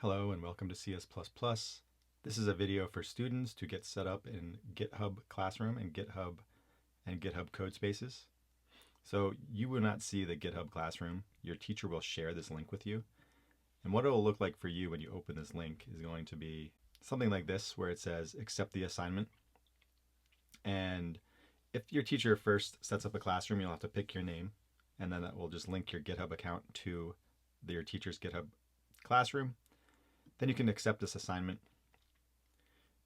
Hello and welcome to CS++. This is a video for students to get set up in GitHub Classroom and GitHub Codespaces. So you will not see the GitHub Classroom. Your teacher will share this link with you. And what it will look like for you when you open this link is going to be something like this, where it says accept the assignment. And if your teacher first sets up a classroom, you'll have to pick your name, and then that will just link your GitHub account to your teacher's GitHub Classroom. Then you can accept this assignment.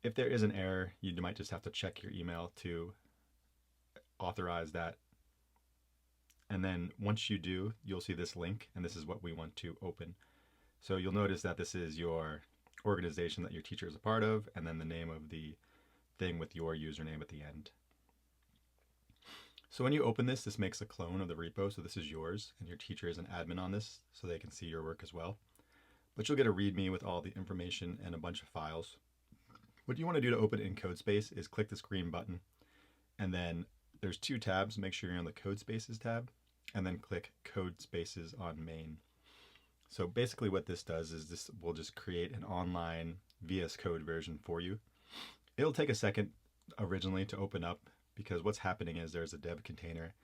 If there is an error, you might just have to check your email to authorize that. And then once you do, you'll see this link, and this is what we want to open. So you'll notice that this is your organization that your teacher is a part of, and then the name of the thing with your username at the end. So when you open this, this makes a clone of the repo. So this is yours, and your teacher is an admin on this, so they can see your work as well. But you'll get a README with all the information and a bunch of files. What you want to do to open it in Codespace is click this green button, and then there's two tabs. Make sure you're on the Codespaces tab, and then click Codespaces on main. So basically what this does is this will just create an online VS Code version for you. It'll take a second originally to open up, because what's happening is there's a dev container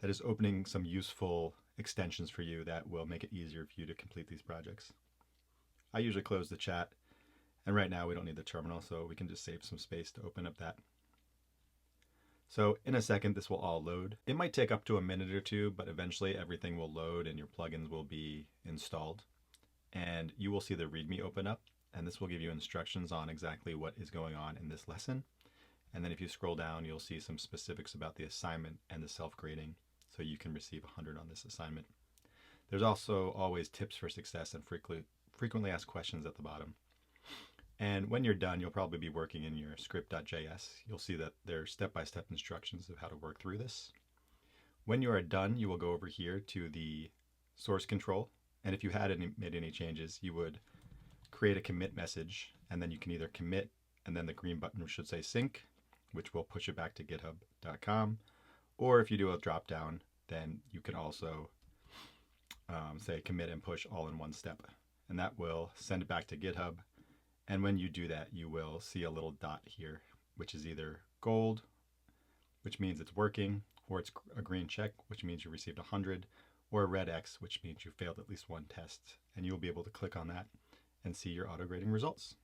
that is opening some useful extensions for you that will make it easier for you to complete these projects. I usually close the chat, and right now we don't need the terminal, so we can just save some space to open up that. So in a second, this will all load. It might take up to a minute or two, but eventually everything will load and your plugins will be installed. And you will see the README open up, and this will give you instructions on exactly what is going on in this lesson. And then if you scroll down, you'll see some specifics about the assignment and the self-grading, so you can receive 100 on this assignment. There's also always tips for success and frequently asked questions at the bottom. And when you're done, you'll probably be working in your script.js. You'll see that there are step-by-step instructions of how to work through this. When you are done, you will go over here to the source control. And if you had made any changes, you would create a commit message, and then you can either commit, and then the green button should say sync, which will push it back to github.com. Or if you do a drop down, then you can also say commit and push all in one step. And that will send it back to GitHub. And when you do that, you will see a little dot here, which is either gold, which means it's working, or it's a green check, which means you received 100, or a red X, which means you failed at least one test. And you'll be able to click on that and see your auto grading results.